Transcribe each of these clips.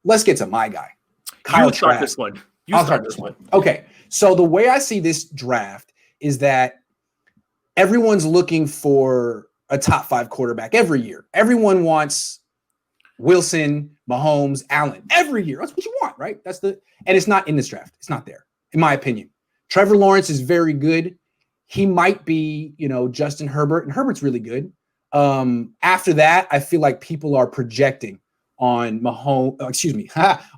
let's get to my guy, Kyle Trask. Start this one. I'll start this one. Okay. So the way I see this draft is that everyone's looking for a top 5 quarterback every year. Everyone wants Wilson, Mahomes, Allen every year. That's what you want, right? And it's not in this draft. It's not there, in my opinion. Trevor Lawrence is very good. He might be, Justin Herbert, and Herbert's really good. After that, I feel like people are projecting on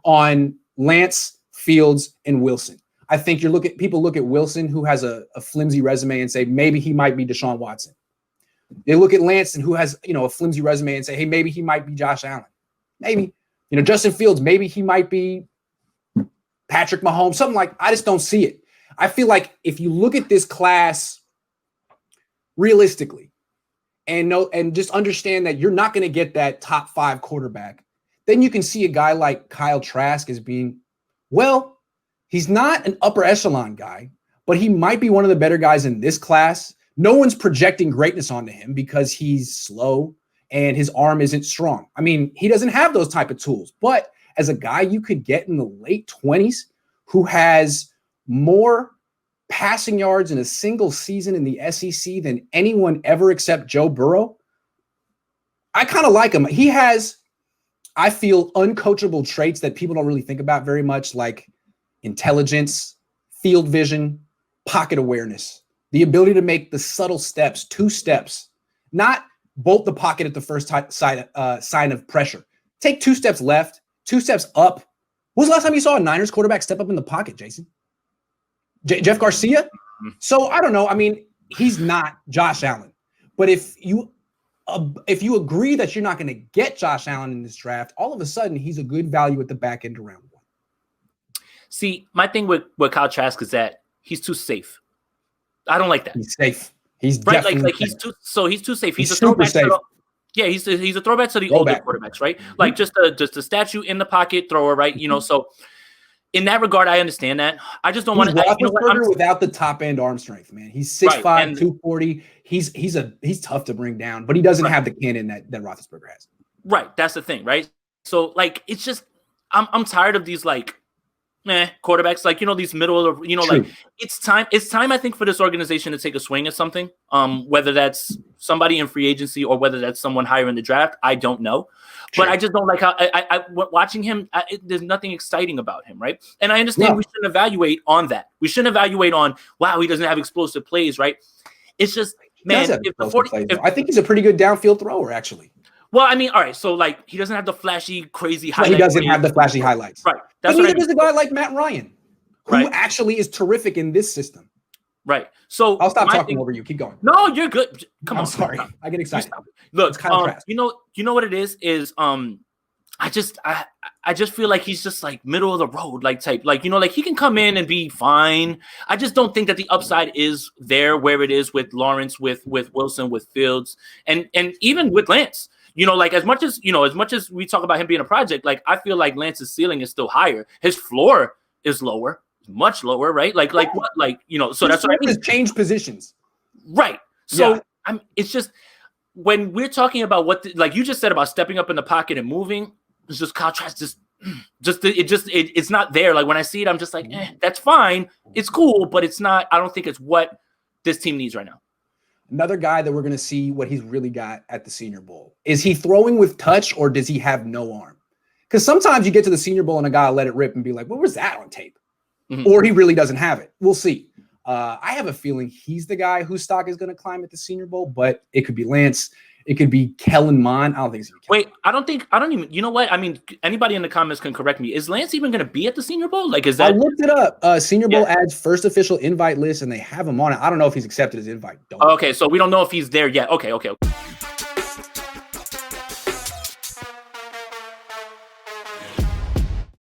on Lance, Fields, and Wilson. I think people look at Wilson, who has a flimsy resume, and say maybe he might be Deshaun Watson. They look at Lance, and who has a flimsy resume, and say, hey, maybe he might be Josh Allen. Maybe Justin Fields, maybe he might be Patrick Mahomes. Something like I just don't see it. I feel like if you look at this class realistically, and just understand that you're not going to get that top 5 quarterback, then you can see a guy like Kyle Trask as being, well, he's not an upper echelon guy, but he might be one of the better guys in this class. No one's projecting greatness onto him because he's slow and his arm isn't strong. I mean, he doesn't have those type of tools, but as a guy you could get in the late 20s who has more passing yards in a single season in the SEC than anyone ever except Joe Burrow, I kind of like him. He has, I feel, uncoachable traits that people don't really think about very much, like intelligence, field vision, pocket awareness, the ability to make the subtle steps, 2 steps, not bolt the pocket at the first sign of pressure. Take 2 steps left, 2 steps up. When was the last time you saw a Niners quarterback step up in the pocket, Jason? Jeff Garcia? So I don't know. I mean, he's not Josh Allen. But if you agree that you're not going to get Josh Allen in this draft, all of a sudden he's a good value at the back end of round 1. See, my thing with Kyle Trask is that he's too safe. I don't like that. He's safe. He's right. Definitely he's too safe. He's a super throwback. safe. He's a throwback to the older quarterbacks, right? Like just a statue in the pocket thrower, right? So in that regard, I understand that. I just don't want to. Roethlisberger without the top end arm strength, man. He's 6'5", 240. He's tough to bring down, but he doesn't have the cannon that Roethlisberger has. Right, that's the thing, right? So it's just I'm tired of these quarterbacks, these middle of it's time I think for this organization to take a swing at something. Whether that's somebody in free agency or whether that's someone higher in the draft, I don't know. But I just don't like how I watching him. There's nothing exciting about him, right? And I understand we shouldn't evaluate on that. We shouldn't evaluate on he doesn't have explosive plays, right? It's just man. I think he's a pretty good downfield thrower, actually. Well, I mean, all right. So he doesn't have the flashy, crazy highlights. He doesn't have the flashy highlights, right? But neither does a guy like Matt Ryan, who actually is terrific in this system. Right. So I'll stop talking over you. Keep going. No, you're good. Come on. I'm sorry. I get excited. Look, you know what it is I just feel like he's just middle of the road type. He can come in and be fine. I just don't think that the upside is there where it is with Lawrence, with Wilson, with Fields, and even with Lance. As much as we talk about him being a project, I feel like Lance's ceiling is still higher. His floor is lower. Much lower, right? So that's what I mean. Change positions, right? So it's just when we're talking about what, you just said about stepping up in the pocket and moving, it's just Kyle Trask it's not there. When I see it, I'm just that's fine, it's cool, but it's not. I don't think it's what this team needs right now. Another guy that we're going to see what he's really got at the Senior Bowl. Is he throwing with touch or does he have no arm? Because sometimes you get to the Senior Bowl and a guy will let it rip and be like, "What was that on tape?" Or he really doesn't have it. We'll see. I have a feeling he's the guy whose stock is going to climb at the Senior Bowl, but it could be Lance. It could be Kellen Mond. I don't think it's going to be Kellen. Wait, I don't even, you know what? I mean, anybody in the comments can correct me. Is Lance even going to be at the Senior Bowl? Is that? I looked it up. Senior Bowl adds first official invite list, and they have him on it. I don't know if he's accepted his invite. Okay, so we don't know if he's there yet. Okay.